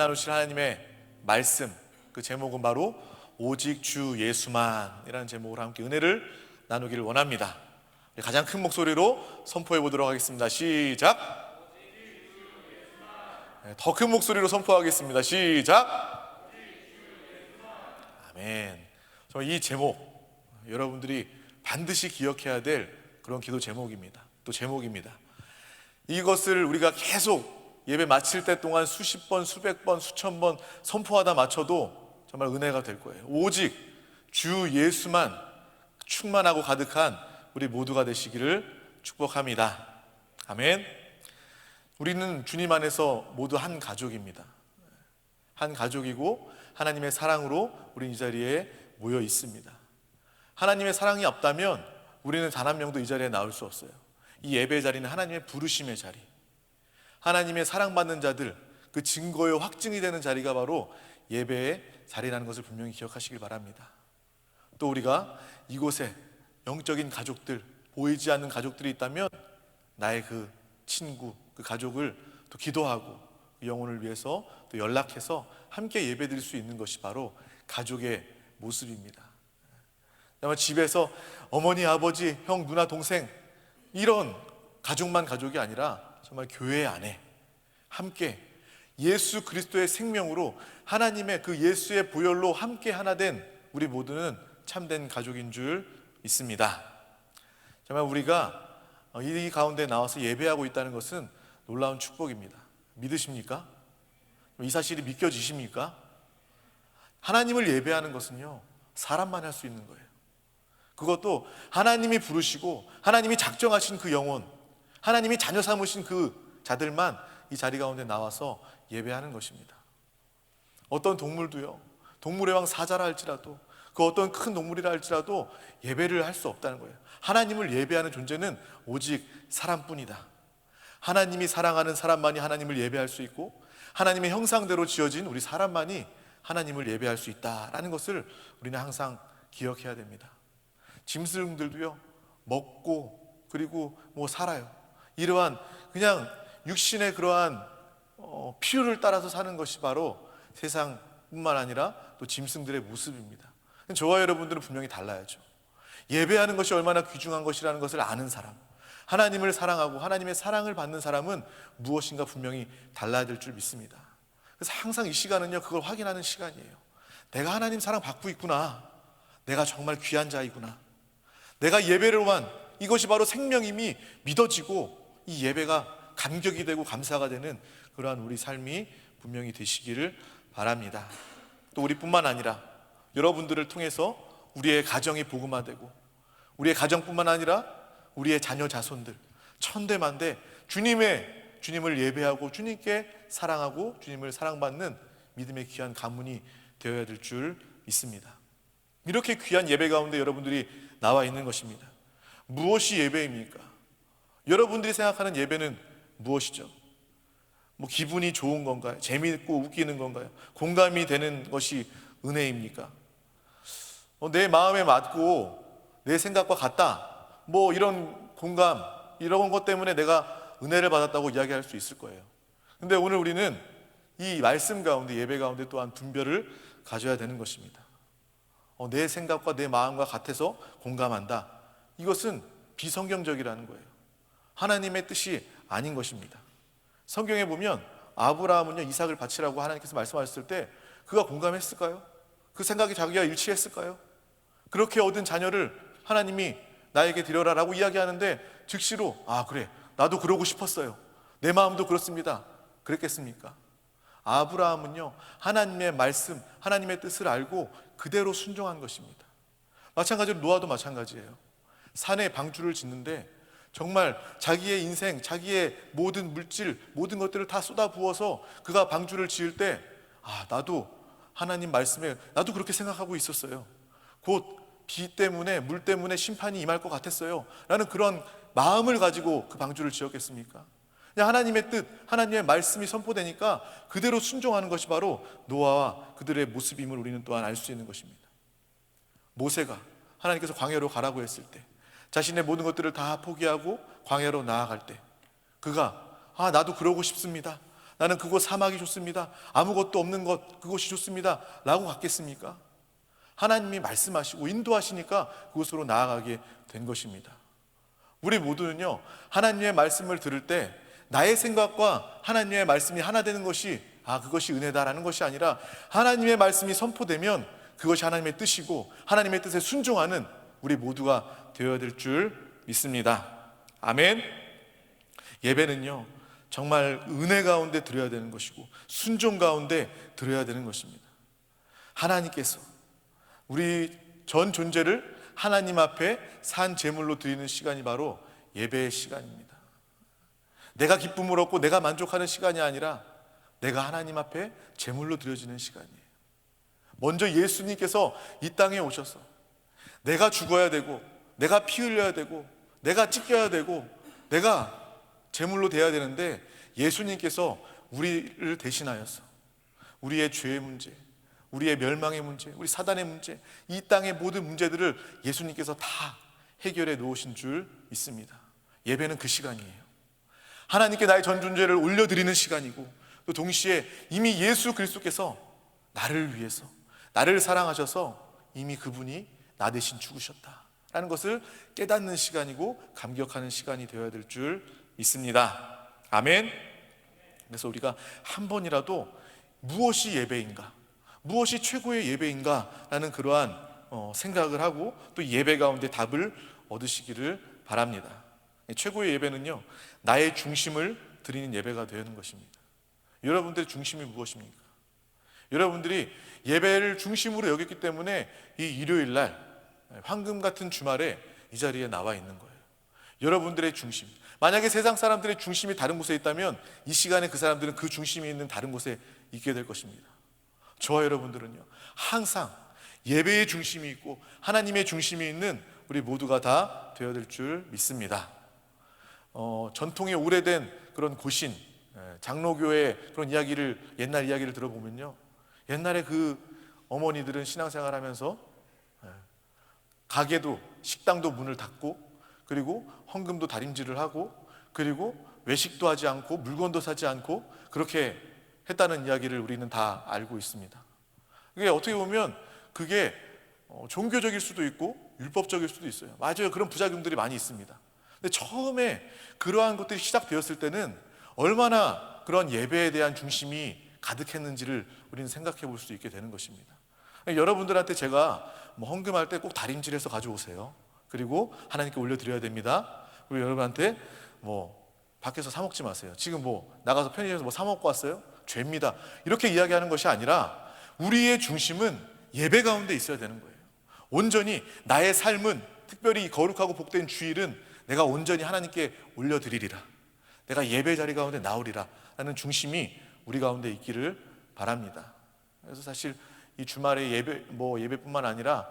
나누실 하나님의 말씀, 그 제목은 바로 오직 주 예수만이라는 제목으로 함께 은혜를 나누기를 원합니다. 가장 큰 목소리로 선포해 보도록 하겠습니다. 시작. 더 큰 목소리로 선포하겠습니다. 시작. 아멘. 정말 이 제목 여러분들이 반드시 기억해야 될 그런 기도 제목입니다. 또 제목입니다. 이것을 우리가 계속 예배 마칠 때 동안 수십 번, 수백 번, 수천 번 선포하다 마쳐도 정말 은혜가 될 거예요. 오직 주 예수만 충만하고 가득한 우리 모두가 되시기를 축복합니다. 아멘. 우리는 주님 안에서 모두 한 가족입니다. 한 가족이고 하나님의 사랑으로 우리는 이 자리에 모여 있습니다. 하나님의 사랑이 없다면 우리는 단 한 명도 이 자리에 나올 수 없어요. 이 예배 자리는 하나님의 부르심의 자리, 하나님의 사랑받는 자들, 그 증거의 확증이 되는 자리가 바로 예배의 자리라는 것을 분명히 기억하시길 바랍니다. 또 우리가 이곳에 영적인 가족들, 보이지 않는 가족들이 있다면 나의 그 친구, 그 가족을 또 기도하고 그 영혼을 위해서 또 연락해서 함께 예배드릴 수 있는 것이 바로 가족의 모습입니다. 아마 집에서 어머니, 아버지, 형, 누나, 동생 이런 가족만 가족이 아니라 정말 교회 안에 함께 예수 그리스도의 생명으로 하나님의 그 예수의 보혈로 함께 하나 된 우리 모두는 참된 가족인 줄 믿습니다. 정말 우리가 이 가운데 나와서 예배하고 있다는 것은 놀라운 축복입니다. 믿으십니까? 이 사실이 믿겨지십니까? 하나님을 예배하는 것은요, 사람만 할 수 있는 거예요. 그것도 하나님이 부르시고 하나님이 작정하신 그 영혼, 하나님이 자녀 삼으신 그 자들만 이 자리 가운데 나와서 예배하는 것입니다. 어떤 동물도요, 동물의 왕 사자라 할지라도 그 어떤 큰 동물이라 할지라도 예배를 할 수 없다는 거예요. 하나님을 예배하는 존재는 오직 사람뿐이다. 하나님이 사랑하는 사람만이 하나님을 예배할 수 있고 하나님의 형상대로 지어진 우리 사람만이 하나님을 예배할 수 있다라는 것을 우리는 항상 기억해야 됩니다. 짐승들도요, 먹고 그리고 살아요. 이러한 그냥 육신의 그러한 필요를 따라서 사는 것이 바로 세상뿐만 아니라 또 짐승들의 모습입니다. 저와 여러분들은 분명히 달라야죠. 예배하는 것이 얼마나 귀중한 것이라는 것을 아는 사람, 하나님을 사랑하고 하나님의 사랑을 받는 사람은 무엇인가 분명히 달라야 될 줄 믿습니다. 그래서 항상 이 시간은요, 그걸 확인하는 시간이에요. 내가 하나님 사랑 받고 있구나, 내가 정말 귀한 자이구나, 내가 예배로만 이것이 바로 생명임이 믿어지고 이 예배가 감격이 되고 감사가 되는 그러한 우리 삶이 분명히 되시기를 바랍니다. 또 우리뿐만 아니라 여러분들을 통해서 우리의 가정이 복음화되고 우리의 가정뿐만 아니라 우리의 자녀 자손들 천대만대 주님을 예배하고 주님께 사랑하고 주님을 사랑받는 믿음의 귀한 가문이 되어야 될 줄 믿습니다. 이렇게 귀한 예배 가운데 여러분들이 나와 있는 것입니다. 무엇이 예배입니까? 여러분들이 생각하는 예배는 무엇이죠? 기분이 좋은 건가요? 재미있고 웃기는 건가요? 공감이 되는 것이 은혜입니까? 내 마음에 맞고 내 생각과 같다, 이런 공감, 이런 것 때문에 내가 은혜를 받았다고 이야기할 수 있을 거예요. 근데 오늘 우리는 이 말씀 가운데, 예배 가운데 또한 분별을 가져야 되는 것입니다. 내 생각과 내 마음과 같아서 공감한다, 이것은 비성경적이라는 거예요. 하나님의 뜻이 아닌 것입니다. 성경에 보면 아브라함은요, 이삭을 바치라고 하나님께서 말씀하셨을 때 그가 공감했을까요? 그 생각이 자기와 일치했을까요? 그렇게 얻은 자녀를 하나님이 나에게 드려라라고 이야기하는데 즉시로 그래, 나도 그러고 싶었어요, 내 마음도 그렇습니다, 그랬겠습니까? 아브라함은요, 하나님의 말씀, 하나님의 뜻을 알고 그대로 순종한 것입니다. 마찬가지로 노아도 마찬가지예요. 산에 방주를 짓는데 정말 자기의 인생, 자기의 모든 물질, 모든 것들을 다 쏟아부어서 그가 방주를 지을 때 나도 하나님 말씀에 나도 그렇게 생각하고 있었어요. 곧 비 때문에, 물 때문에 심판이 임할 것 같았어요 라는 그런 마음을 가지고 그 방주를 지었겠습니까? 그냥 하나님의 뜻, 하나님의 말씀이 선포되니까 그대로 순종하는 것이 바로 노아와 그들의 모습임을 우리는 또한 알 수 있는 것입니다. 모세가 하나님께서 광야로 가라고 했을 때 자신의 모든 것들을 다 포기하고 광야로 나아갈 때 그가 나도 그러고 싶습니다, 나는 그곳 사막이 좋습니다. 아무것도 없는 것 그곳이 좋습니다. 라고 갔겠습니까? 하나님이 말씀하시고 인도하시니까 그곳으로 나아가게 된 것입니다. 우리 모두는요, 하나님의 말씀을 들을 때 나의 생각과 하나님의 말씀이 하나 되는 것이 그것이 은혜다라는 것이 아니라 하나님의 말씀이 선포되면 그것이 하나님의 뜻이고 하나님의 뜻에 순종하는 우리 모두가 되어야 될 줄 믿습니다. 아멘. 예배는요, 정말 은혜 가운데 드려야 되는 것이고 순종 가운데 드려야 되는 것입니다. 하나님께서 우리 전 존재를 하나님 앞에 산 제물로 드리는 시간이 바로 예배의 시간입니다. 내가 기쁨을 얻고 내가 만족하는 시간이 아니라 내가 하나님 앞에 제물로 드려지는 시간이에요. 먼저 예수님께서 이 땅에 오셔서 내가 죽어야 되고 내가 피 흘려야 되고 내가 찢겨야 되고 내가 제물로 돼야 되는데 예수님께서 우리를 대신하여서 우리의 죄의 문제, 우리의 멸망의 문제, 우리 사단의 문제, 이 땅의 모든 문제들을 예수님께서 다 해결해 놓으신 줄 믿습니다. 예배는 그 시간이에요. 하나님께 나의 전 존재를 올려드리는 시간이고 또 동시에 이미 예수 그리스도께서 나를 위해서 나를 사랑하셔서 이미 그분이 나 대신 죽으셨다라는 것을 깨닫는 시간이고 감격하는 시간이 되어야 될 줄 믿습니다. 아멘. 그래서 우리가 한 번이라도 무엇이 예배인가, 무엇이 최고의 예배인가 라는 그러한 생각을 하고 또 예배 가운데 답을 얻으시기를 바랍니다. 최고의 예배는요, 나의 중심을 드리는 예배가 되는 것입니다. 여러분들의 중심이 무엇입니까? 여러분들이 예배를 중심으로 여겼기 때문에 이 일요일 날 황금 같은 주말에 이 자리에 나와 있는 거예요. 여러분들의 중심, 만약에 세상 사람들의 중심이 다른 곳에 있다면 이 시간에 그 사람들은 그 중심이 있는 다른 곳에 있게 될 것입니다. 저와 여러분들은요, 항상 예배의 중심이 있고 하나님의 중심이 있는 우리 모두가 다 되어야 될 줄 믿습니다. 전통이 오래된 그런 고신 장로교의 그런 이야기를, 옛날 이야기를 들어보면요, 옛날에 그 어머니들은 신앙생활 하면서 가게도 식당도 문을 닫고 그리고 헌금도 다림질을 하고 그리고 외식도 하지 않고 물건도 사지 않고 그렇게 했다는 이야기를 우리는 다 알고 있습니다. 그게 어떻게 보면 그게 종교적일 수도 있고 율법적일 수도 있어요. 맞아요. 그런 부작용들이 많이 있습니다. 근데 처음에 그러한 것들이 시작되었을 때는 얼마나 그런 예배에 대한 중심이 가득했는지를 우리는 생각해 볼 수 있게 되는 것입니다. 여러분들한테 제가 헌금할 때 꼭 다림질해서 가져오세요. 그리고 하나님께 올려드려야 됩니다. 그리고 여러분한테 밖에서 사 먹지 마세요. 지금 나가서 편의점에서 사 먹고 왔어요? 죄입니다. 이렇게 이야기하는 것이 아니라 우리의 중심은 예배 가운데 있어야 되는 거예요. 온전히 나의 삶은, 특별히 거룩하고 복된 주일은 내가 온전히 하나님께 올려드리리라, 내가 예배 자리 가운데 나오리라 라는 중심이 우리 가운데 있기를 바랍니다. 그래서 사실 이 주말에 예배뿐만 아니라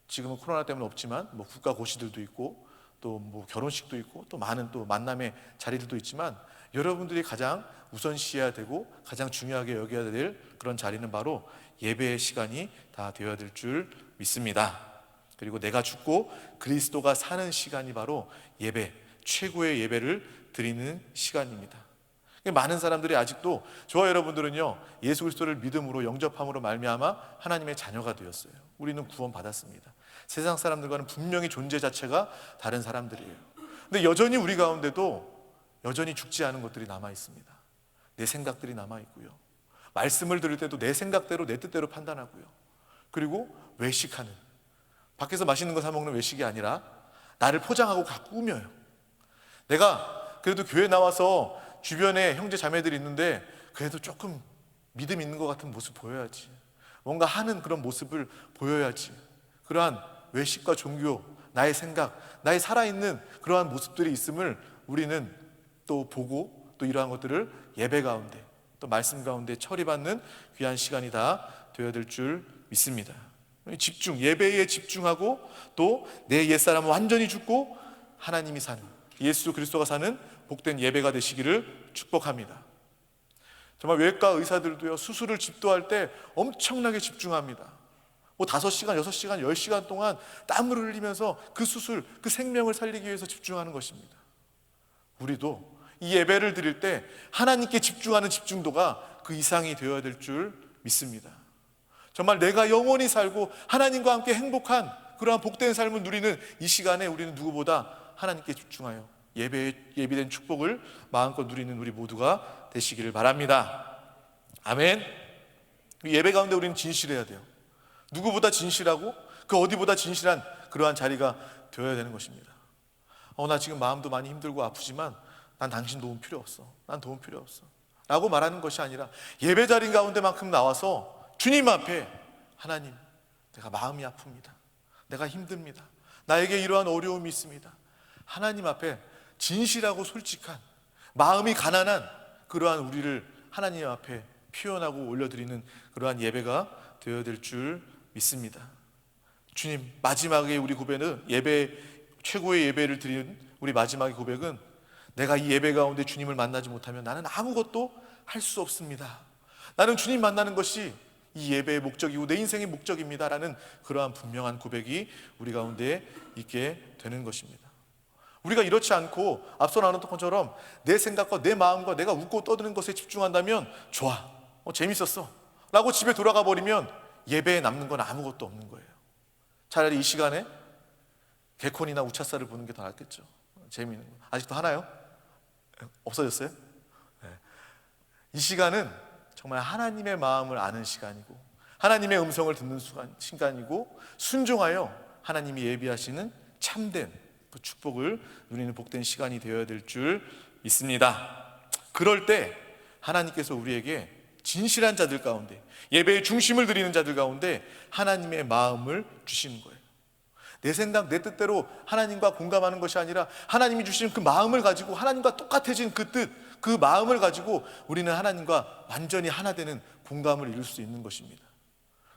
지금은 코로나 때문에 없지만 국가 고시들도 있고 또 결혼식도 있고 또 많은 또 만남의 자리들도 있지만 여러분들이 가장 우선시해야 되고 가장 중요하게 여겨야 될 그런 자리는 바로 예배의 시간이 다 되어야 될 줄 믿습니다. 그리고 내가 죽고 그리스도가 사는 시간이 바로 예배, 최고의 예배를 드리는 시간입니다. 많은 사람들이 아직도, 저와 여러분들은요, 예수 그리스도를 믿음으로 영접함으로 말미암아 하나님의 자녀가 되었어요. 우리는 구원받았습니다. 세상 사람들과는 분명히 존재 자체가 다른 사람들이에요. 근데 여전히 우리 가운데도 여전히 죽지 않은 것들이 남아 있습니다. 내 생각들이 남아 있고요, 말씀을 들을 때도 내 생각대로 내 뜻대로 판단하고요, 그리고 외식하는, 밖에서 맛있는 거 사 먹는 외식이 아니라 나를 포장하고 갖고 꾸며요. 내가 그래도 교회 나와서 주변에 형제 자매들이 있는데 그래도 조금 믿음 있는 것 같은 모습 보여야지, 뭔가 하는 그런 모습을 보여야지, 그러한 외식과 종교, 나의 생각, 나의 살아있는 그러한 모습들이 있음을 우리는 또 보고 또 이러한 것들을 예배 가운데 또 말씀 가운데 처리받는 귀한 시간이 다 되어야 될 줄 믿습니다. 집중, 예배에 집중하고 또 내 옛사람은 완전히 죽고 하나님이 사는, 예수 그리스도가 사는 복된 예배가 되시기를 축복합니다. 정말 외과 의사들도요, 수술을 집도할 때 엄청나게 집중합니다. 5시간, 6시간, 10시간 동안 땀을 흘리면서 그 수술, 그 생명을 살리기 위해서 집중하는 것입니다. 우리도 이 예배를 드릴 때 하나님께 집중하는 집중도가 그 이상이 되어야 될 줄 믿습니다. 정말 내가 영원히 살고 하나님과 함께 행복한 그러한 복된 삶을 누리는 이 시간에 우리는 누구보다 하나님께 집중하여 예비된 축복을 마음껏 누리는 우리 모두가 되시기를 바랍니다. 아멘. 예배 가운데 우리는 진실해야 돼요. 누구보다 진실하고 그 어디보다 진실한 그러한 자리가 되어야 되는 것입니다. 나 지금 마음도 많이 힘들고 아프지만 난 당신 도움 필요 없어. 난 도움 필요 없어 라고 말하는 것이 아니라 예배 자리 가운데만큼 나와서 주님 앞에 하나님, 내가 마음이 아픕니다. 내가 힘듭니다. 나에게 이러한 어려움이 있습니다. 하나님 앞에 진실하고 솔직한 마음이 가난한 그러한 우리를 하나님 앞에 표현하고 올려드리는 그러한 예배가 되어야 될 줄 믿습니다. 주님, 마지막에 우리 고백은 최고의 예배를 드리는 우리 마지막의 고백은 내가 이 예배 가운데 주님을 만나지 못하면 나는 아무것도 할 수 없습니다. 나는 주님 만나는 것이 이 예배의 목적이고 내 인생의 목적입니다 라는 그러한 분명한 고백이 우리 가운데 있게 되는 것입니다. 우리가 이렇지 않고 앞서 나눴던 것처럼 내 생각과 내 마음과 내가 웃고 떠드는 것에 집중한다면 좋아, 재밌었어 라고 집에 돌아가 버리면 예배에 남는 건 아무것도 없는 거예요. 차라리 이 시간에 개콘이나 우차사를 보는 게 더 낫겠죠. 재미있는 거. 아직도 하나요? 없어졌어요? 네. 이 시간은 정말 하나님의 마음을 아는 시간이고 하나님의 음성을 듣는 시간이고 순종하여 하나님이 예비하시는 참된 그 축복을 누리는 복된 시간이 되어야 될 줄 믿습니다. 그럴 때 하나님께서 우리에게 진실한 자들 가운데 예배의 중심을 드리는 자들 가운데 하나님의 마음을 주시는 거예요. 내 생각, 내 뜻대로 하나님과 공감하는 것이 아니라 하나님이 주시는 그 마음을 가지고 하나님과 똑같아진 그 뜻, 그 마음을 가지고 우리는 하나님과 완전히 하나 되는 공감을 이룰 수 있는 것입니다.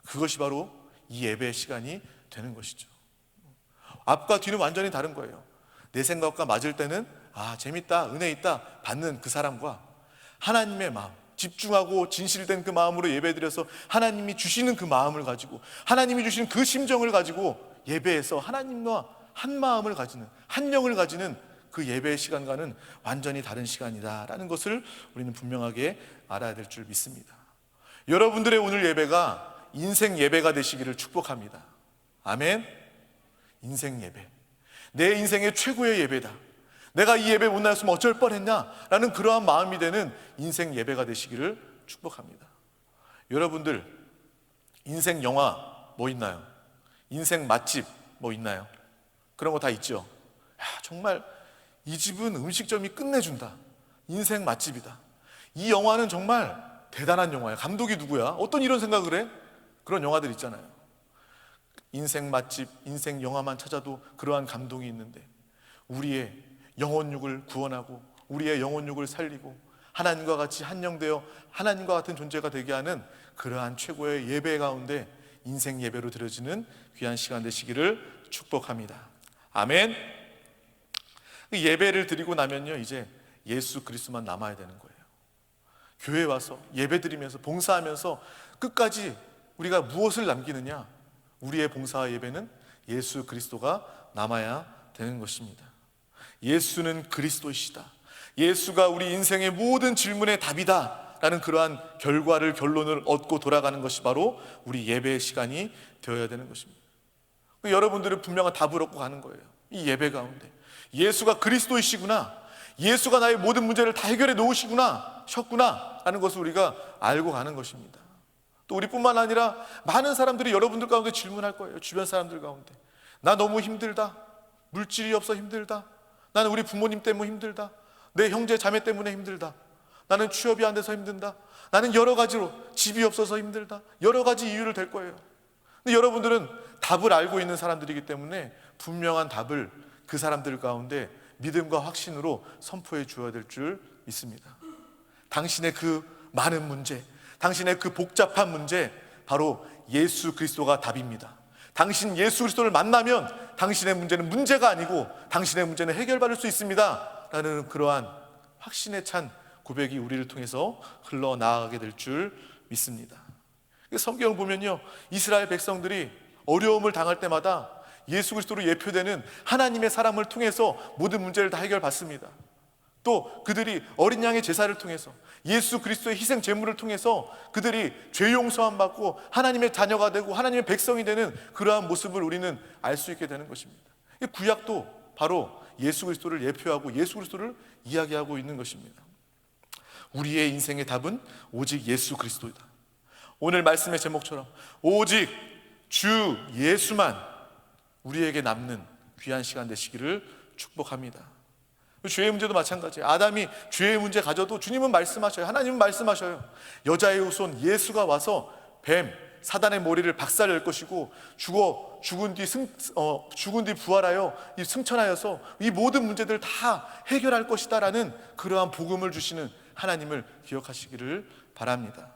그것이 바로 이 예배의 시간이 되는 것이죠. 앞과 뒤는 완전히 다른 거예요. 내 생각과 맞을 때는 재밌다, 은혜 있다 받는 그 사람과 하나님의 마음, 집중하고 진실된 그 마음으로 예배드려서 하나님이 주시는 그 마음을 가지고 하나님이 주시는 그 심정을 가지고 예배에서 하나님과 한 마음을 가지는, 한 영을 가지는 그 예배의 시간과는 완전히 다른 시간이다라는 것을 우리는 분명하게 알아야 될 줄 믿습니다. 여러분들의 오늘 예배가 인생 예배가 되시기를 축복합니다. 아멘. 인생 예배, 내 인생의 최고의 예배다. 내가 이 예배 못 나왔으면 어쩔 뻔했냐라는 그러한 마음이 되는 인생 예배가 되시기를 축복합니다. 여러분들 인생 영화 뭐 있나요? 인생 맛집 뭐 있나요? 그런 거 다 있죠. 정말 이 집은 음식점이 끝내준다. 인생 맛집이다. 이 영화는 정말 대단한 영화야. 감독이 누구야? 어떤 이런 생각을 해? 그런 영화들 있잖아요. 인생 맛집, 인생 영화만 찾아도 그러한 감동이 있는데 우리의 영혼육을 구원하고 우리의 영혼육을 살리고 하나님과 같이 한영되어 하나님과 같은 존재가 되게 하는 그러한 최고의 예배 가운데 인생 예배로 드려지는 귀한 시간 되시기를 축복합니다. 아멘. 예배를 드리고 나면요 이제 예수 그리스도만 남아야 되는 거예요. 교회에 와서 예배 드리면서 봉사하면서 끝까지 우리가 무엇을 남기느냐? 우리의 봉사와 예배는 예수 그리스도가 남아야 되는 것입니다. 예수는 그리스도이시다. 예수가 우리 인생의 모든 질문의 답이다 라는 그러한 결론을 얻고 돌아가는 것이 바로 우리 예배의 시간이 되어야 되는 것입니다. 여러분들은 분명한 답을 얻고 가는 거예요. 이 예배 가운데 예수가 그리스도이시구나, 예수가 나의 모든 문제를 다 해결해 놓으시구나, 셨구나 하는 것을 우리가 알고 가는 것입니다. 또 우리뿐만 아니라 많은 사람들이 여러분들 가운데 질문할 거예요. 주변 사람들 가운데 나 너무 힘들다, 물질이 없어 힘들다, 나는 우리 부모님 때문에 힘들다, 내 형제 자매 때문에 힘들다, 나는 취업이 안 돼서 힘든다, 나는 여러 가지로 집이 없어서 힘들다, 여러 가지 이유를 댈 거예요. 근데 여러분들은 답을 알고 있는 사람들이기 때문에 분명한 답을 그 사람들 가운데 믿음과 확신으로 선포해 주어야 될 줄 믿습니다. 당신의 그 많은 문제, 당신의 그 복잡한 문제, 바로 예수 그리스도가 답입니다. 당신 예수 그리스도를 만나면 당신의 문제는 문제가 아니고 당신의 문제는 해결받을 수 있습니다 라는 그러한 확신에 찬 고백이 우리를 통해서 흘러나가게 될 줄 믿습니다. 성경을 보면요, 이스라엘 백성들이 어려움을 당할 때마다 예수 그리스도로 예표되는 하나님의 사람을 통해서 모든 문제를 다 해결받습니다. 또 그들이 어린 양의 제사를 통해서 예수 그리스도의 희생 제물을 통해서 그들이 죄 용서함 받고 하나님의 자녀가 되고 하나님의 백성이 되는 그러한 모습을 우리는 알 수 있게 되는 것입니다. 이 구약도 바로 예수 그리스도를 예표하고 예수 그리스도를 이야기하고 있는 것입니다. 우리의 인생의 답은 오직 예수 그리스도이다. 오늘 말씀의 제목처럼 오직 주 예수만 우리에게 남는 귀한 시간 되시기를 축복합니다. 죄의 문제도 마찬가지예요. 아담이 죄의 문제 가져도 주님은 말씀하셔요. 하나님은 말씀하셔요. 여자의 후손 예수가 와서 뱀 사단의 머리를 박살낼 것이고 죽은 뒤 부활하여 승천하여서 이 모든 문제들을 다 해결할 것이다라는 그러한 복음을 주시는 하나님을 기억하시기를 바랍니다.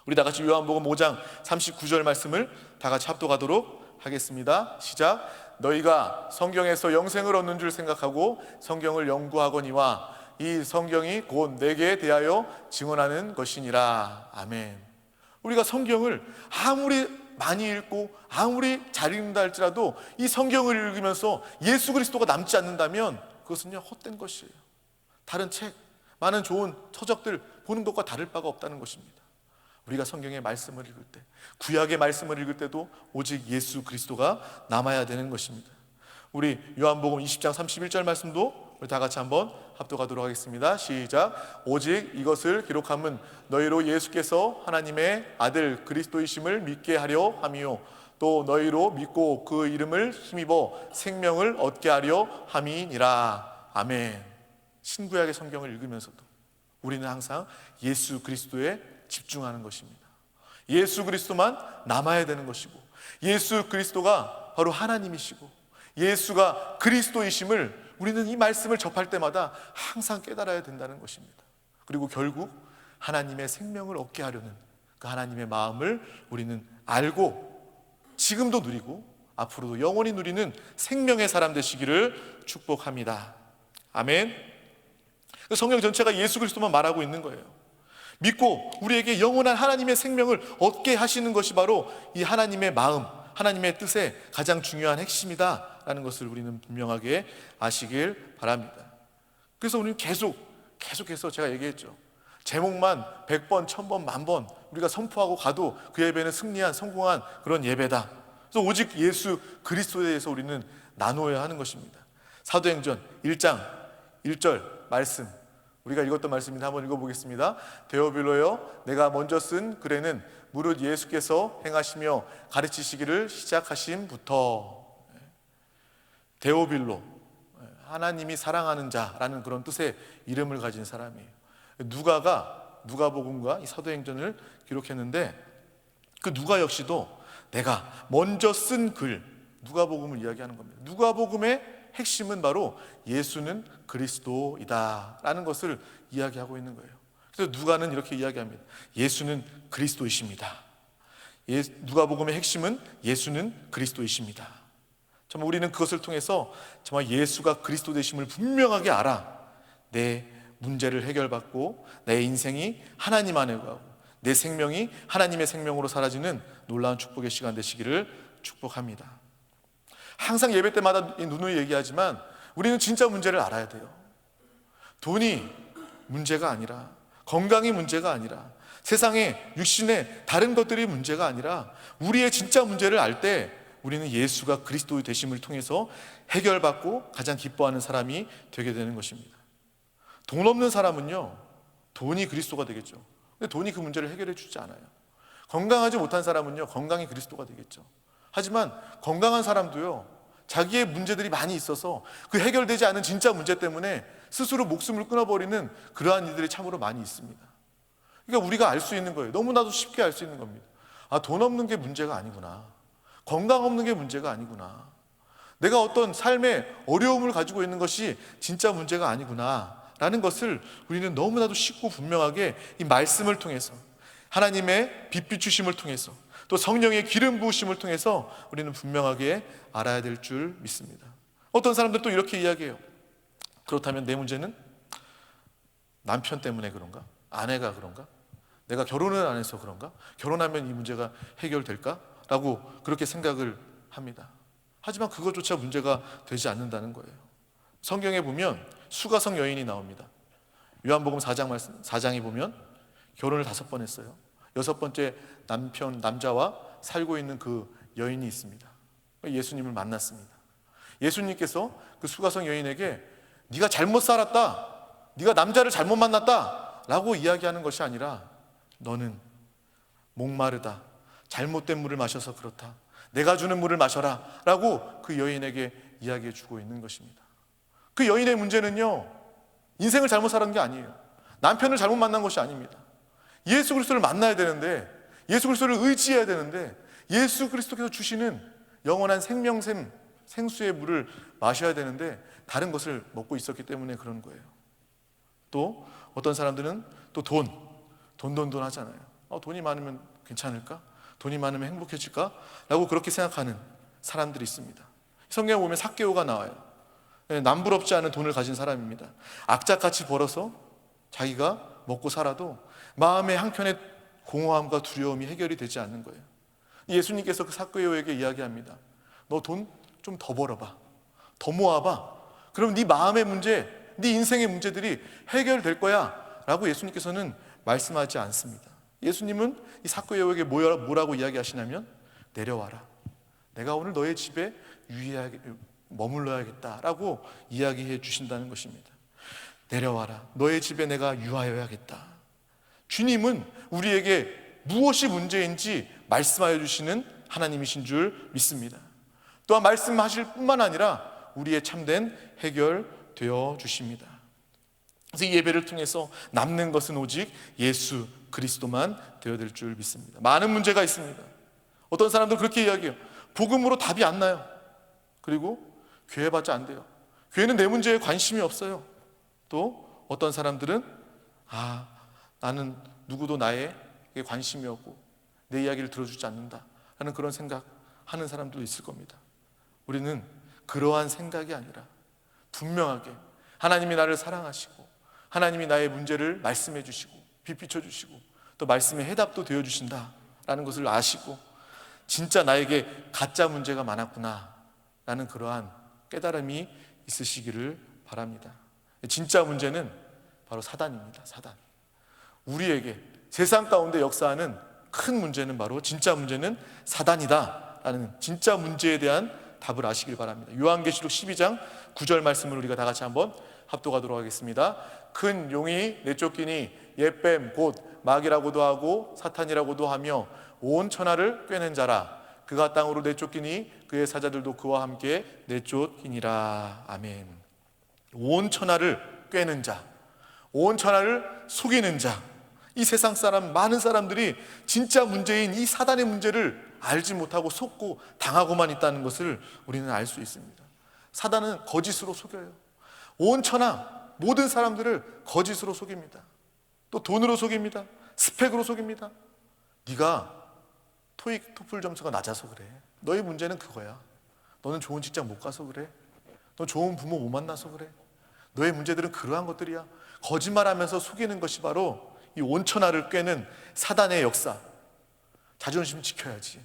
우리 다 같이 요한복음 5장 39절 말씀을 다 같이 합독하도록 하겠습니다. 시작. 너희가 성경에서 영생을 얻는 줄 생각하고 성경을 연구하거니와 이 성경이 곧 내게 대하여 증언하는 것이니라. 아멘. 우리가 성경을 아무리 많이 읽고 아무리 잘 읽는다 할지라도 이 성경을 읽으면서 예수 그리스도가 남지 않는다면 그것은요 헛된 것이에요. 다른 책, 많은 좋은 서적들 보는 것과 다를 바가 없다는 것입니다. 우리가 성경의 말씀을 읽을 때, 구약의 말씀을 읽을 때도 오직 예수 그리스도가 남아야 되는 것입니다. 우리 요한복음 20장 31절 말씀도 우리 다 같이 한번 합독하도록 하겠습니다. 시작. 오직 이것을 기록함은 너희로 예수께서 하나님의 아들 그리스도이심을 믿게 하려 함이요 또 너희로 믿고 그 이름을 힘입어 생명을 얻게 하려 함이니라. 아멘. 신구약의 성경을 읽으면서도 우리는 항상 예수 그리스도에 집중하는 것입니다. 예수 그리스도만 남아야 되는 것이고 예수 그리스도가 바로 하나님이시고 예수가 그리스도이심을 우리는 이 말씀을 접할 때마다 항상 깨달아야 된다는 것입니다. 그리고 결국 하나님의 생명을 얻게 하려는 그 하나님의 마음을 우리는 알고 지금도 누리고 앞으로도 영원히 누리는 생명의 사람 되시기를 축복합니다. 아멘. 성경 전체가 예수 그리스도만 말하고 있는 거예요. 믿고 우리에게 영원한 하나님의 생명을 얻게 하시는 것이 바로 이 하나님의 마음, 하나님의 뜻의 가장 중요한 핵심이다라는 것을 우리는 분명하게 아시길 바랍니다. 그래서 우리는 계속해서 제가 얘기했죠. 제목만 100번, 1000번, 10,000번 우리가 선포하고 가도 그 예배는 승리한, 성공한 그런 예배다. 그래서 오직 예수 그리스도에 대해서 우리는 나누어야 하는 것입니다. 사도행전 1장 1절 말씀, 우리가 읽었던 말씀입니다. 한번 읽어보겠습니다. 데오빌로여, 내가 먼저 쓴 글에는 무릇 예수께서 행하시며 가르치시기를 시작하심부터. 데오빌로, 하나님이 사랑하는 자라는 그런 뜻의 이름을 가진 사람이에요. 누가복음과 이 사도행전을 기록했는데 그 누가 역시도 내가 먼저 쓴 글, 누가복음을 이야기하는 겁니다. 누가복음의 핵심은 바로 예수는 그리스도이다 라는 것을 이야기하고 있는 거예요. 그래서 누가는 이렇게 이야기합니다. 예수는 그리스도이십니다. 누가복음의 핵심은 예수는 그리스도이십니다. 정말 우리는 그것을 통해서 정말 예수가 그리스도 되심을 분명하게 알아 내 문제를 해결받고 내 인생이 하나님 안에 가고 내 생명이 하나님의 생명으로 사라지는 놀라운 축복의 시간 되시기를 축복합니다. 항상 예배 때마다 누누이 얘기하지만 우리는 진짜 문제를 알아야 돼요. 돈이 문제가 아니라, 건강이 문제가 아니라, 세상의 육신의 다른 것들이 문제가 아니라 우리의 진짜 문제를 알 때 우리는 예수가 그리스도의 되심을 통해서 해결받고 가장 기뻐하는 사람이 되게 되는 것입니다. 돈 없는 사람은요, 돈이 그리스도가 되겠죠. 근데 돈이 그 문제를 해결해 주지 않아요. 건강하지 못한 사람은요, 건강이 그리스도가 되겠죠. 하지만 건강한 사람도요, 자기의 문제들이 많이 있어서 그 해결되지 않은 진짜 문제 때문에 스스로 목숨을 끊어버리는 그러한 이들이 참으로 많이 있습니다. 그러니까 우리가 알 수 있는 거예요. 너무나도 쉽게 알 수 있는 겁니다. 아, 돈 없는 게 문제가 아니구나. 건강 없는 게 문제가 아니구나. 내가 어떤 삶의 어려움을 가지고 있는 것이 진짜 문제가 아니구나 라는 것을 우리는 너무나도 쉽고 분명하게 이 말씀을 통해서, 하나님의 빛 비추심을 통해서, 또 성령의 기름 부으심을 통해서 우리는 분명하게 알아야 될 줄 믿습니다. 어떤 사람들 또 이렇게 이야기해요. 그렇다면 내 문제는 남편 때문에 그런가? 아내가 그런가? 내가 결혼을 안 해서 그런가? 결혼하면 이 문제가 해결될까? 라고 그렇게 생각을 합니다. 하지만 그것조차 문제가 되지 않는다는 거예요. 성경에 보면 수가성 여인이 나옵니다. 요한복음 4장에 보면 결혼을 5번 했어요. 6번째 남자와 살고 있는 그 여인이 있습니다. 예수님을 만났습니다. 예수님께서 그 수가성 여인에게 네가 잘못 살았다, 네가 남자를 잘못 만났다 라고 이야기하는 것이 아니라 너는 목마르다, 잘못된 물을 마셔서 그렇다, 내가 주는 물을 마셔라 라고 그 여인에게 이야기해 주고 있는 것입니다. 그 여인의 문제는요, 인생을 잘못 살은 게 아니에요. 남편을 잘못 만난 것이 아닙니다. 예수 그리스도를 만나야 되는데, 예수 그리스도를 의지해야 되는데, 예수 그리스도께서 주시는 영원한 생명샘 생수의 물을 마셔야 되는데 다른 것을 먹고 있었기 때문에 그런 거예요. 또 어떤 사람들은 또 돈 하잖아요. 돈이 많으면 괜찮을까? 돈이 많으면 행복해질까? 라고 그렇게 생각하는 사람들이 있습니다. 성경에 보면 삭개오가 나와요. 남부럽지 않은 돈을 가진 사람입니다. 악착같이 벌어서 자기가 먹고 살아도 마음의 한켠에 공허함과 두려움이 해결이 되지 않는 거예요. 예수님께서 그 삭개오에게 이야기합니다. 너 돈 좀 더 벌어봐, 더 모아봐. 그럼 네 마음의 문제, 네 인생의 문제들이 해결될 거야 라고 예수님께서는 말씀하지 않습니다. 예수님은 이 삭개오에게 뭐라고 이야기하시냐면, 내려와라, 내가 오늘 너의 집에 머물러야겠다라고 이야기해 주신다는 것입니다. 내려와라, 너의 집에 내가 유하여야겠다. 주님은 우리에게 무엇이 문제인지 말씀하여 주시는 하나님이신 줄 믿습니다. 또한 말씀하실 뿐만 아니라 우리의 참된 해결되어 주십니다. 그래서 이 예배를 통해서 남는 것은 오직 예수 그리스도만 되어야 될 줄 믿습니다. 많은 문제가 있습니다. 어떤 사람들은 그렇게 이야기해요. 복음으로 답이 안 나요. 그리고 교회 받자 안 돼요. 교회는 내 문제에 관심이 없어요. 또 어떤 사람들은 나는 누구도 나에게 관심이 없고 내 이야기를 들어주지 않는다 라는 그런 생각하는 사람들도 있을 겁니다. 우리는 그러한 생각이 아니라 분명하게 하나님이 나를 사랑하시고 하나님이 나의 문제를 말씀해 주시고 빛비춰 주시고 또 말씀의 해답도 되어 주신다라는 것을 아시고 진짜 나에게 가짜 문제가 많았구나 라는 그러한 깨달음이 있으시기를 바랍니다. 진짜 문제는 바로 사단입니다. 사단. 우리에게 세상 가운데 역사하는 큰 문제는 바로 진짜 문제는 사단이다 라는 진짜 문제에 대한 답을 아시길 바랍니다. 요한계시록 12장 9절 말씀을 우리가 다 같이 한번 합독하도록 하겠습니다. 큰 용이 내쫓기니 옛뱀 곧 마귀라고도 하고 사탄이라고도 하며 온 천하를 꿰는 자라. 그가 땅으로 내쫓기니 그의 사자들도 그와 함께 내쫓기니라. 아멘. 온 천하를 꿰는 자, 온 천하를 속이는 자, 이 세상 사람, 많은 사람들이 진짜 문제인 이 사단의 문제를 알지 못하고 속고 당하고만 있다는 것을 우리는 알 수 있습니다. 사단은 거짓으로 속여요. 온 천하 모든 사람들을 거짓으로 속입니다. 또 돈으로 속입니다. 스펙으로 속입니다. 네가 토익 토플 점수가 낮아서 그래. 너의 문제는 그거야. 너는 좋은 직장 못 가서 그래. 너 좋은 부모 못 만나서 그래. 너의 문제들은 그러한 것들이야. 거짓말하면서 속이는 것이 바로 이 온천하를 꿰는 사단의 역사. 자존심 지켜야지,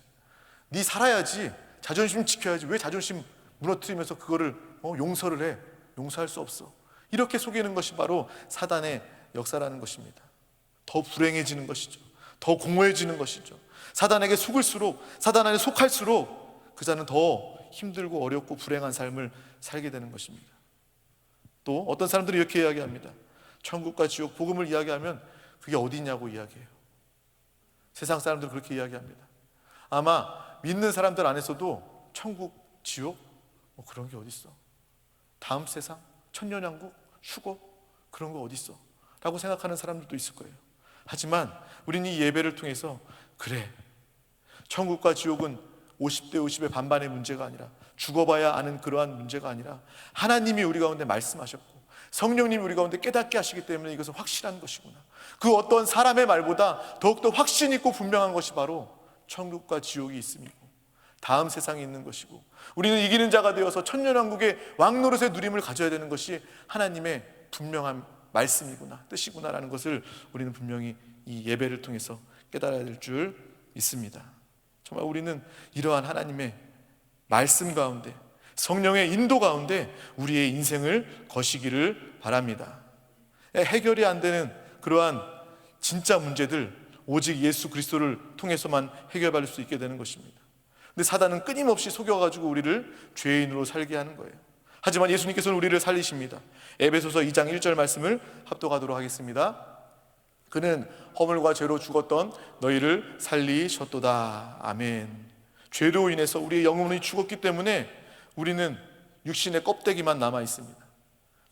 네 살아야지, 자존심 지켜야지. 왜 자존심 무너뜨리면서 그거를 용서를 해? 용서할 수 없어. 이렇게 속이는 것이 바로 사단의 역사라는 것입니다. 더 불행해지는 것이죠. 더 공허해지는 것이죠. 사단에게 속을수록, 사단 안에 속할수록 그 자는 더 힘들고 어렵고 불행한 삶을 살게 되는 것입니다. 또 어떤 사람들이 이렇게 이야기합니다. 천국과 지옥, 복음을 이야기하면 그게 어디 있냐고 이야기해요. 세상 사람들은 그렇게 이야기합니다. 아마 믿는 사람들 안에서도 천국, 지옥 그런 게 어디 있어? 다음 세상, 천년왕국, 휴거 그런 거 어디 있어? 라고 생각하는 사람들도 있을 거예요. 하지만 우리는 이 예배를 통해서 그래, 천국과 지옥은 50대 50의 반반의 문제가 아니라 죽어봐야 아는 그러한 문제가 아니라 하나님이 우리 가운데 말씀하셨고 성령님이 우리 가운데 깨닫게 하시기 때문에 이것은 확실한 것이구나. 그 어떤 사람의 말보다 더욱더 확신 있고 분명한 것이 바로 천국과 지옥이 있음이고 다음 세상에 있는 것이고 우리는 이기는 자가 되어서 천년왕국의 왕노릇의 누림을 가져야 되는 것이 하나님의 분명한 말씀이구나, 뜻이구나라는 것을 우리는 분명히 이 예배를 통해서 깨달아야 될 줄 믿습니다. 정말 우리는 이러한 하나님의 말씀 가운데 성령의 인도 가운데 우리의 인생을 거시기를 바랍니다. 해결이 안 되는 그러한 진짜 문제들, 오직 예수 그리스도를 통해서만 해결받을 수 있게 되는 것입니다. 근데 사단은 끊임없이 속여가지고 우리를 죄인으로 살게 하는 거예요. 하지만 예수님께서는 우리를 살리십니다. 에베소서 2장 1절 말씀을 합독하도록 하겠습니다. 그는 허물과 죄로 죽었던 너희를 살리셨도다. 아멘. 죄로 인해서 우리의 영혼이 죽었기 때문에 우리는 육신의 껍데기만 남아 있습니다.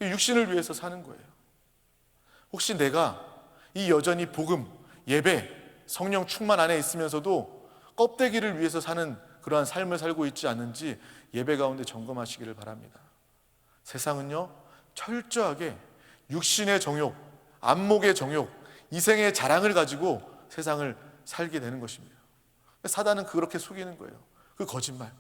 육신을 위해서 사는 거예요. 혹시 내가 이 여전히 복음, 예배, 성령 충만 안에 있으면서도 껍데기를 위해서 사는 그러한 삶을 살고 있지 않는지 예배 가운데 점검하시기를 바랍니다. 세상은요, 철저하게 육신의 정욕, 안목의 정욕, 이생의 자랑을 가지고 세상을 살게 되는 것입니다. 사단은 그렇게 속이는 거예요. 그 거짓말,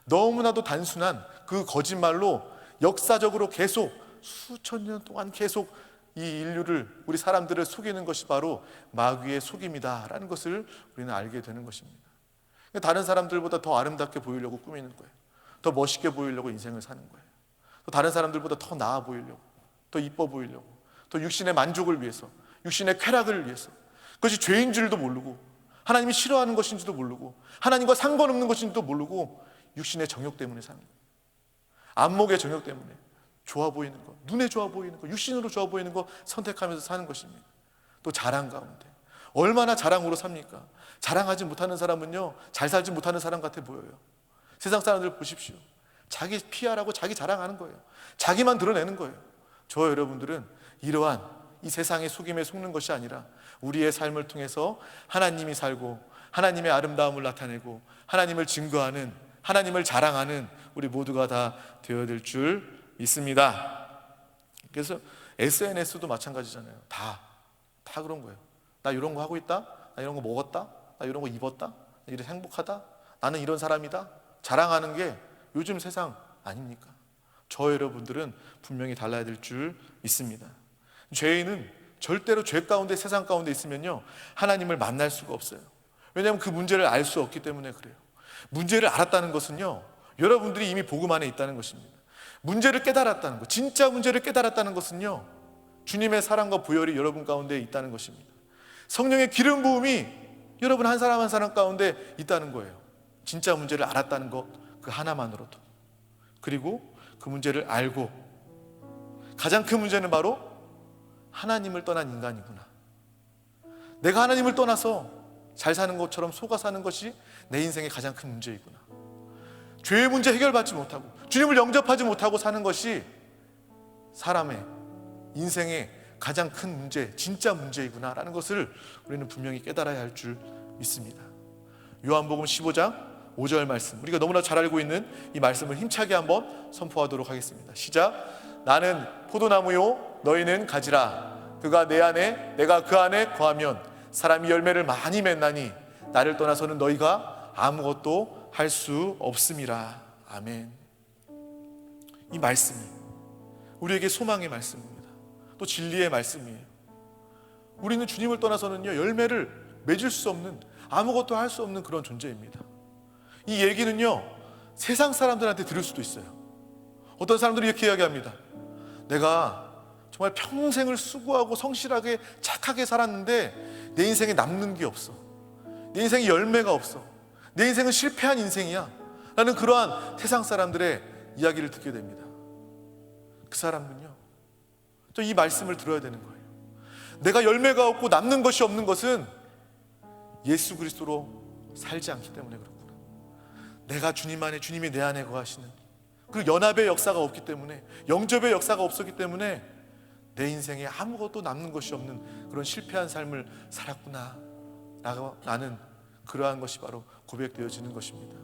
너무나도 단순한 그 거짓말로 역사적으로 계속 수천 년 동안 계속 이 인류를, 우리 사람들을 속이는 것이 바로 마귀의 속임이다 라는 것을 우리는 알게 되는 것입니다. 다른 사람들보다 더 아름답게 보이려고 꾸미는 거예요. 더 멋있게 보이려고 인생을 사는 거예요. 또 다른 사람들보다 더 나아 보이려고, 더 이뻐 보이려고, 또 육신의 만족을 위해서, 육신의 쾌락을 위해서, 그것이 죄인 줄도 모르고 하나님이 싫어하는 것인지도 모르고 하나님과 상관없는 것인지도 모르고 육신의 정욕 때문에 사는 거예요. 안목의 정욕 때문에 좋아 보이는 것, 눈에 좋아 보이는 것, 육신으로 좋아 보이는 것 선택하면서 사는 것입니다. 또 자랑 가운데 얼마나 자랑으로 삽니까? 자랑하지 못하는 사람은요, 잘 살지 못하는 사람 같아 보여요. 세상 사람들 보십시오. 자기 PR하고 자기 자랑하는 거예요. 자기만 드러내는 거예요. 저 여러분들은 이러한 이 세상의 속임에 속는 것이 아니라 우리의 삶을 통해서 하나님이 살고 하나님의 아름다움을 나타내고 하나님을 증거하는, 하나님을 자랑하는 우리 모두가 다 되어야 될 줄 믿습니다. 그래서 SNS도 마찬가지잖아요. 다 그런 거예요. 나 이런 거 하고 있다, 나 이런 거 먹었다, 나 이런 거 입었다, 나 이런 행복하다, 나는 이런 사람이다, 자랑하는 게 요즘 세상 아닙니까? 저 여러분들은 분명히 달라야 될 줄 믿습니다. 죄인은 절대로 죄 가운데, 세상 가운데 있으면요, 하나님을 만날 수가 없어요. 왜냐하면 그 문제를 알 수 없기 때문에 그래요. 문제를 알았다는 것은요, 여러분들이 이미 복음 안에 있다는 것입니다. 문제를 깨달았다는 것, 진짜 문제를 깨달았다는 것은요, 주님의 사랑과 보혈이 여러분 가운데 있다는 것입니다. 성령의 기름 부음이 여러분 한 사람 한 사람 가운데 있다는 거예요. 진짜 문제를 알았다는 것, 그 하나만으로도. 그리고 그 문제를 알고 가장 큰 문제는 바로 하나님을 떠난 인간이구나. 내가 하나님을 떠나서 잘 사는 것처럼 속아 사는 것이 내 인생의 가장 큰 문제이구나. 죄의 문제 해결받지 못하고 주님을 영접하지 못하고 사는 것이 사람의 인생의 가장 큰 문제, 진짜 문제이구나 라는 것을 우리는 분명히 깨달아야 할 줄 믿습니다. 요한복음 15장 5절 말씀, 우리가 너무나 잘 알고 있는 이 말씀을 힘차게 한번 선포하도록 하겠습니다. 시작. 나는 포도나무요 너희는 가지라. 그가 내 안에 내가 그 안에 거하면 사람이 열매를 많이 맺나니 나를 떠나서는 너희가 아무것도 할 수 없음이라. 아멘. 이 말씀이 우리에게 소망의 말씀입니다. 또 진리의 말씀이에요. 우리는 주님을 떠나서는요, 열매를 맺을 수 없는, 아무것도 할 수 없는 그런 존재입니다. 이 얘기는요, 세상 사람들한테 들을 수도 있어요. 어떤 사람들이 이렇게 이야기합니다. 내가 정말 평생을 수고하고 성실하게 착하게 살았는데 내 인생에 남는 게 없어. 내 인생에 열매가 없어. 내 인생은 실패한 인생이야 라는 그러한 세상 사람들의 이야기를 듣게 됩니다. 그 사람은요, 또 이 말씀을 들어야 되는 거예요. 내가 열매가 없고 남는 것이 없는 것은 예수 그리스도로 살지 않기 때문에 그렇구나. 내가 주님 안에, 주님이 내 안에 거하시는 그 연합의 역사가 없기 때문에, 영접의 역사가 없었기 때문에 내 인생에 아무것도 남는 것이 없는 그런 실패한 삶을 살았구나 라고 나는, 그러한 것이 바로 고백되어지는 것입니다.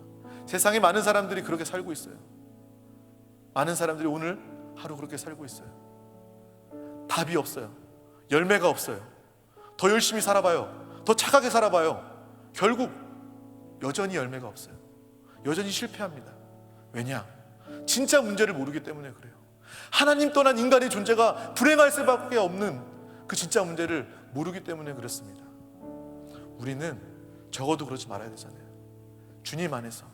세상에 많은 사람들이 그렇게 살고 있어요. 많은 사람들이 오늘 하루 그렇게 살고 있어요. 답이 없어요. 열매가 없어요. 더 열심히 살아봐요. 더 착하게 살아봐요. 결국 여전히 열매가 없어요. 여전히 실패합니다. 왜냐? 진짜 문제를 모르기 때문에 그래요. 하나님 떠난 인간의 존재가 불행할 수밖에 없는 그 진짜 문제를 모르기 때문에 그렇습니다. 우리는 적어도 그러지 말아야 되잖아요. 주님 안에서,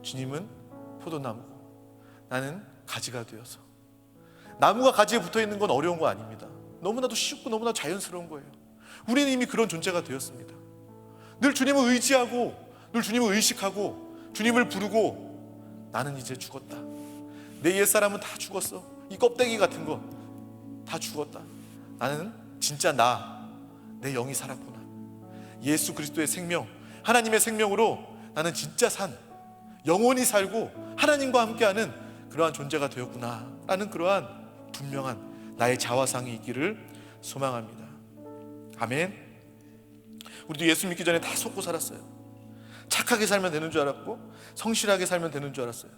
주님은 포도나무고 나는 가지가 되어서. 나무가 가지에 붙어있는 건 어려운 거 아닙니다. 너무나도 쉽고 너무나도 자연스러운 거예요. 우리는 이미 그런 존재가 되었습니다. 늘 주님을 의지하고 늘 주님을 의식하고 주님을 부르고 나는 이제 죽었다. 내 옛사람은 다 죽었어. 이 껍데기 같은 거 다 죽었다. 나는 진짜 내 영이 살았구나. 예수 그리스도의 생명, 하나님의 생명으로 나는 진짜 영원히 살고 하나님과 함께하는 그러한 존재가 되었구나 라는 그러한 분명한 나의 자화상이 있기를 소망합니다. 아멘. 우리도 예수 믿기 전에 다 속고 살았어요. 착하게 살면 되는 줄 알았고 성실하게 살면 되는 줄 알았어요.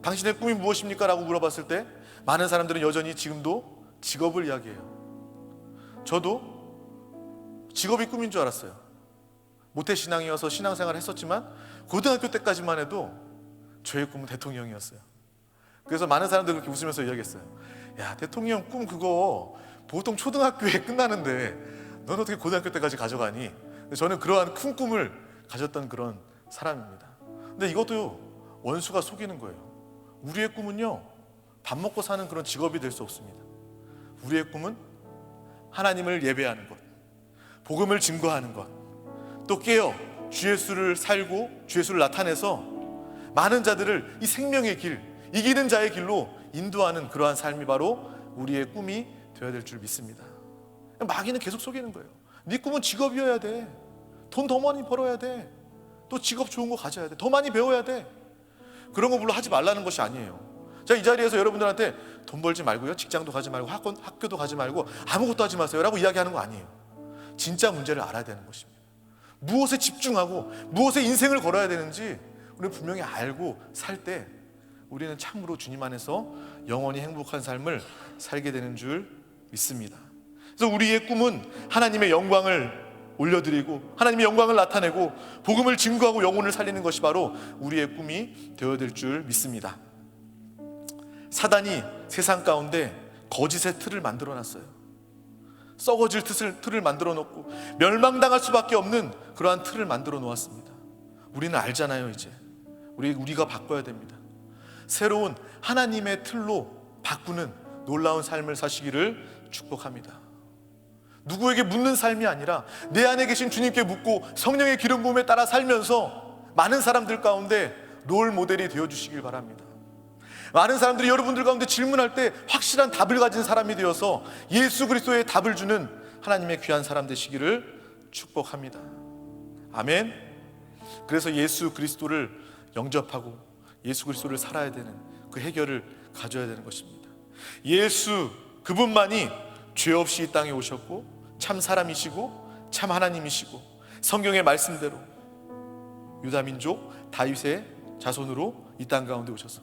당신의 꿈이 무엇입니까? 라고 물어봤을 때 많은 사람들은 여전히 지금도 직업을 이야기해요. 저도 직업이 꿈인 줄 알았어요. 모태신앙이어서 신앙생활을 했었지만 고등학교 때까지만 해도 저의 꿈은 대통령이었어요. 그래서 많은 사람들이 그렇게 웃으면서 이야기했어요. 야, 대통령 꿈 그거 보통 초등학교에 끝나는데 너는 어떻게 고등학교 때까지 가져가니? 저는 그러한 큰 꿈을 가졌던 그런 사람입니다. 근데 이것도 원수가 속이는 거예요. 우리의 꿈은요, 밥 먹고 사는 그런 직업이 될 수 없습니다. 우리의 꿈은 하나님을 예배하는 것, 복음을 증거하는 것, 또 깨어 주 예수를 살고 주 예수를 나타내서 많은 자들을 이 생명의 길, 이기는 자의 길로 인도하는 그러한 삶이 바로 우리의 꿈이 되어야 될 줄 믿습니다. 마귀는 계속 속이는 거예요. 네 꿈은 직업이어야 돼. 돈 더 많이 벌어야 돼. 또 직업 좋은 거 가져야 돼. 더 많이 배워야 돼. 그런 거 물론 하지 말라는 것이 아니에요. 자, 이 자리에서 여러분들한테 돈 벌지 말고요, 직장도 가지 말고 학교도 가지 말고 아무것도 하지 마세요 라고 이야기하는 거 아니에요. 진짜 문제를 알아야 되는 것입니다. 무엇에 집중하고 무엇에 인생을 걸어야 되는지 우리는 분명히 알고 살 때 우리는 참으로 주님 안에서 영원히 행복한 삶을 살게 되는 줄 믿습니다. 그래서 우리의 꿈은 하나님의 영광을 올려드리고 하나님의 영광을 나타내고 복음을 증거하고 영혼을 살리는 것이 바로 우리의 꿈이 되어야 될 줄 믿습니다. 사단이 세상 가운데 거짓의 틀을 만들어놨어요. 썩어질 틀을 만들어 놓고 멸망당할 수밖에 없는 그러한 틀을 만들어 놓았습니다. 우리는 알잖아요. 이제 우리가 바꿔야 됩니다. 새로운 하나님의 틀로 바꾸는 놀라운 삶을 사시기를 축복합니다. 누구에게 묻는 삶이 아니라 내 안에 계신 주님께 묻고 성령의 기름 부음에 따라 살면서 많은 사람들 가운데 롤 모델이 되어주시길 바랍니다. 많은 사람들이 여러분들 가운데 질문할 때 확실한 답을 가진 사람이 되어서 예수 그리스도의 답을 주는 하나님의 귀한 사람 되시기를 축복합니다. 아멘. 그래서 예수 그리스도를 영접하고 예수 그리스도를 살아야 되는 그 해결을 가져야 되는 것입니다. 예수 그분만이 죄 없이 이 땅에 오셨고 참 사람이시고 참 하나님이시고 성경의 말씀대로 유다민족 다윗의 자손으로 이 땅 가운데 오셔서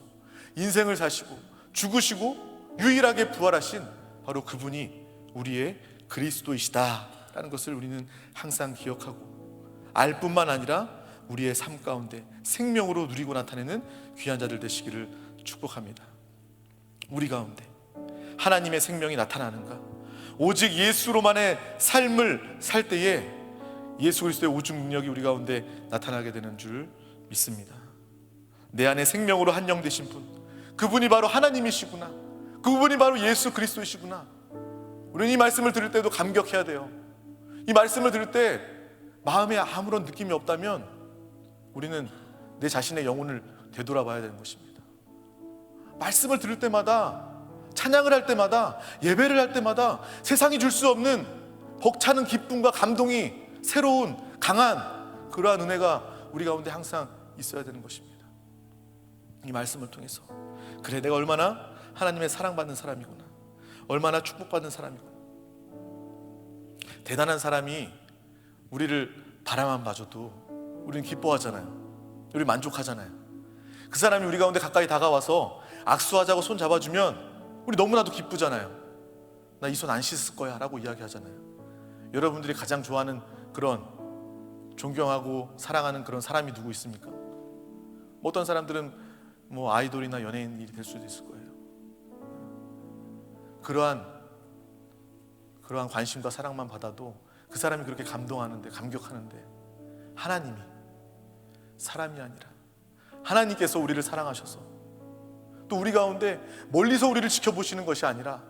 인생을 사시고 죽으시고 유일하게 부활하신 바로 그분이 우리의 그리스도이시다라는 것을 우리는 항상 기억하고 알 뿐만 아니라 우리의 삶 가운데 생명으로 누리고 나타내는 귀한 자들 되시기를 축복합니다. 우리 가운데 하나님의 생명이 나타나는가? 오직 예수로만의 삶을 살 때에 예수 그리스도의 오직 능력이 우리 가운데 나타나게 되는 줄 믿습니다. 내 안에 생명으로 한영되신 분, 그분이 바로 하나님이시구나, 그분이 바로 예수 그리스도이시구나. 우리는 이 말씀을 들을 때도 감격해야 돼요. 이 말씀을 들을 때 마음에 아무런 느낌이 없다면 우리는 내 자신의 영혼을 되돌아봐야 되는 것입니다. 말씀을 들을 때마다, 찬양을 할 때마다, 예배를 할 때마다 세상이 줄 수 없는 벅차는 기쁨과 감동이 새로운 강한 그러한 은혜가 우리 가운데 항상 있어야 되는 것입니다. 이 말씀을 통해서 그래, 내가 얼마나 하나님의 사랑받는 사람이구나, 얼마나 축복받는 사람이구나. 대단한 사람이 우리를 바라만 봐줘도 우리는 기뻐하잖아요. 우리 만족하잖아요. 그 사람이 우리 가운데 가까이 다가와서 악수하자고 손 잡아주면 우리 너무나도 기쁘잖아요. 나 이 손 안 씻을 거야 라고 이야기하잖아요. 여러분들이 가장 좋아하는 그런 존경하고 사랑하는 그런 사람이 누구 있습니까? 어떤 사람들은 아이돌이나 연예인이 될 수도 있을 거예요. 그러한 관심과 사랑만 받아도 그 사람이 그렇게 감동하는데, 감격하는데, 하나님이 사람이 아니라 하나님께서 우리를 사랑하셔서 또 우리 가운데 멀리서 우리를 지켜보시는 것이 아니라,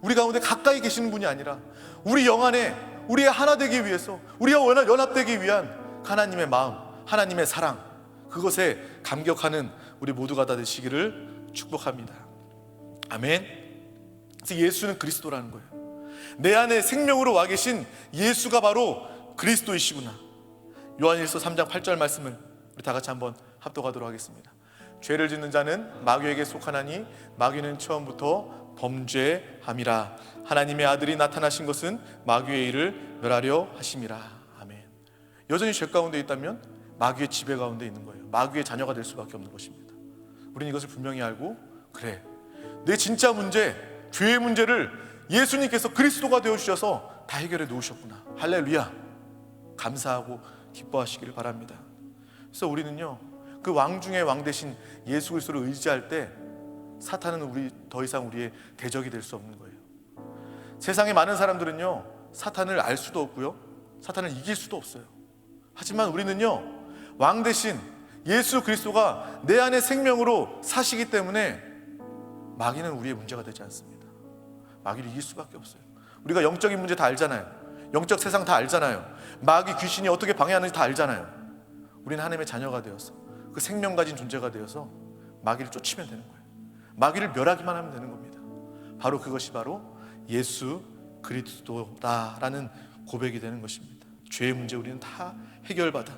우리 가운데 가까이 계시는 분이 아니라 우리 영 안에 우리의 하나 되기 위해서, 우리와 연합되기 위한 하나님의 마음, 하나님의 사랑, 그것에 감격하는 우리 모두가 다 되시기를 축복합니다. 아멘. 그래서 예수는 그리스도라는 거예요. 내 안에 생명으로 와 계신 예수가 바로 그리스도이시구나. 요한일서 3장 8절 말씀을 우리 다 같이 한번 합독하도록 하겠습니다. 죄를 짓는 자는 마귀에게 속하나니 마귀는 처음부터 범죄함이라. 하나님의 아들이 나타나신 것은 마귀의 일을 멸하려 하심이라. 아멘. 여전히 죄 가운데 있다면 마귀의 지배 가운데 있는 거예요. 마귀의 자녀가 될 수밖에 없는 것입니다. 우리는 이것을 분명히 알고, 그래, 내 진짜 문제, 죄의 문제를 예수님께서 그리스도가 되어주셔서 다 해결해 놓으셨구나. 할렐루야. 감사하고 기뻐하시기를 바랍니다. 그래서 우리는요, 그 왕 중의 왕 대신 예수 그리스도를 의지할 때 사탄은 더 이상 우리의 대적이 될 수 없는 거예요. 세상에 많은 사람들은요, 사탄을 알 수도 없고요, 사탄을 이길 수도 없어요. 하지만 우리는요, 왕 대신 예수 그리스도가 내 안에 생명으로 사시기 때문에 마귀는 우리의 문제가 되지 않습니다. 마귀를 이길 수밖에 없어요. 우리가 영적인 문제 다 알잖아요. 영적 세상 다 알잖아요. 마귀 귀신이 어떻게 방해하는지 다 알잖아요. 우리는 하나님의 자녀가 되어서, 그 생명 가진 존재가 되어서 마귀를 쫓으면 되는 거예요. 마귀를 멸하기만 하면 되는 겁니다. 바로 그것이 바로 예수 그리스도다라는 고백이 되는 것입니다. 죄의 문제 우리는 다 해결받아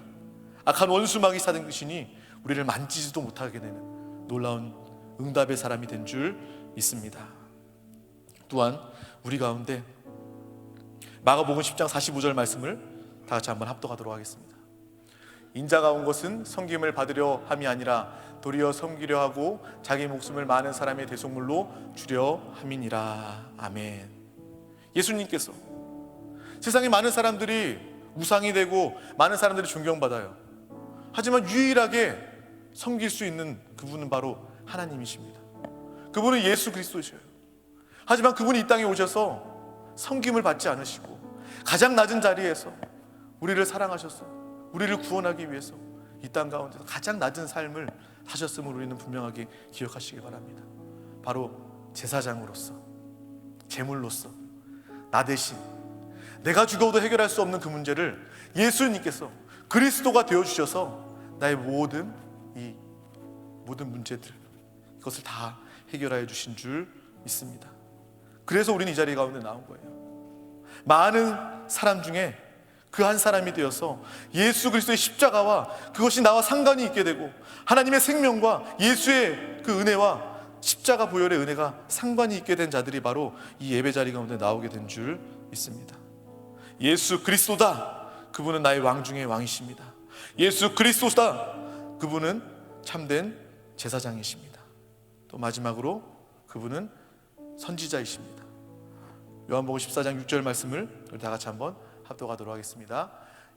악한 원수 마귀 사단 귀신이 우리를 만지지도 못하게 되는 놀라운 응답의 사람이 된 줄 믿습니다. 또한 우리 가운데 마가복음 10장 45절 말씀을 다 같이 한번 합독하도록 하겠습니다. 인자가 온 것은 섬김을 받으려 함이 아니라 도리어 섬기려 하고 자기 목숨을 많은 사람의 대속물로 주려 함이니라. 아멘. 예수님께서 세상에 많은 사람들이 우상이 되고 많은 사람들이 존경받아요. 하지만 유일하게 섬길 수 있는 그분은 바로 하나님이십니다. 그분은 예수 그리스도이셔요. 하지만 그분이 이 땅에 오셔서 섬김을 받지 않으시고 가장 낮은 자리에서 우리를 사랑하셔서 우리를 구원하기 위해서 이 땅 가운데서 가장 낮은 삶을 사셨음을 우리는 분명하게 기억하시기 바랍니다. 바로 제사장으로서, 제물로서 나 대신 내가 죽어도 해결할 수 없는 그 문제를 예수님께서 그리스도가 되어주셔서 나의 모든 문제들, 이것을 다 해결하여 주신 줄 믿습니다. 그래서 우리는 이 자리 가운데 나온 거예요. 많은 사람 중에 그 한 사람이 되어서 예수 그리스도의 십자가와 그것이 나와 상관이 있게 되고 하나님의 생명과 예수의 그 은혜와 십자가 보혈의 은혜가 상관이 있게 된 자들이 바로 이 예배 자리 가운데 나오게 된 줄 믿습니다. 예수 그리스도다, 그분은 나의 왕 중의 왕이십니다. 예수 그리스도다, 그분은 참된 제사장이십니다. 또 마지막으로 그분은 선지자이십니다. 요한복음 14장 6절 말씀을 우리 다 같이 한번 합독하도록 하겠습니다.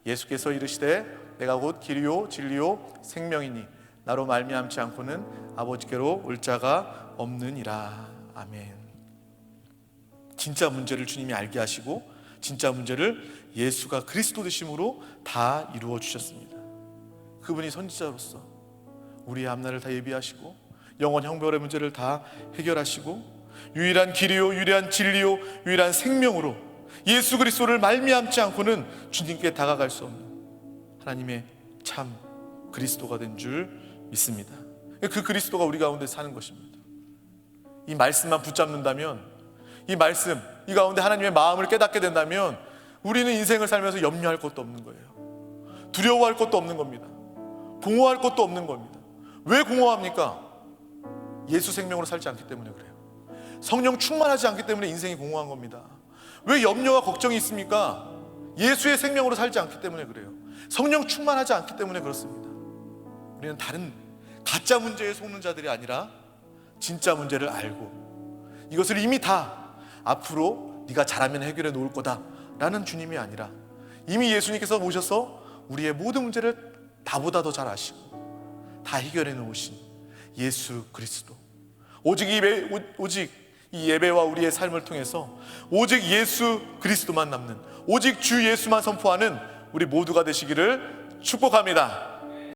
예수께서 이르시되 내가 곧 길이요 진리요 생명이니 나로 말미암지 않고는 아버지께로 올 자가 없느니라. 아멘. 진짜 문제를 주님이 알게 하시고 진짜 문제를 예수가 그리스도 되심으로 다 이루어 주셨습니다. 그분이 선지자로서 우리의 앞날을 다 예비하시고 영원 형벌의 문제를 다 해결하시고 유일한 길이요 유일한 진리요 유일한 생명으로 예수 그리스도를 말미암지 않고는 주님께 다가갈 수 없는 하나님의 참 그리스도가 된 줄 믿습니다. 그 그리스도가 우리 가운데 사는 것입니다. 이 말씀만 붙잡는다면, 이 말씀, 이 가운데 하나님의 마음을 깨닫게 된다면 우리는 인생을 살면서 염려할 것도 없는 거예요. 두려워할 것도 없는 겁니다. 공허할 것도 없는 겁니다. 왜 공허합니까? 예수 생명으로 살지 않기 때문에 그래요. 성령 충만하지 않기 때문에 인생이 공허한 겁니다. 왜 염려와 걱정이 있습니까? 예수의 생명으로 살지 않기 때문에 그래요. 성령 충만하지 않기 때문에 그렇습니다. 우리는 다른 가짜 문제에 속는 자들이 아니라 진짜 문제를 알고 이것을 이미 다 앞으로 네가 잘하면 해결해 놓을 거다 라는 주님이 아니라 이미 예수님께서 오셔서 우리의 모든 문제를 나보다 더 잘 아시고 다 해결해 놓으신 예수 그리스도, 오직 이 예배와 우리의 삶을 통해서 오직 예수 그리스도만 남는, 오직 주 예수만 선포하는 우리 모두가 되시기를 축복합니다.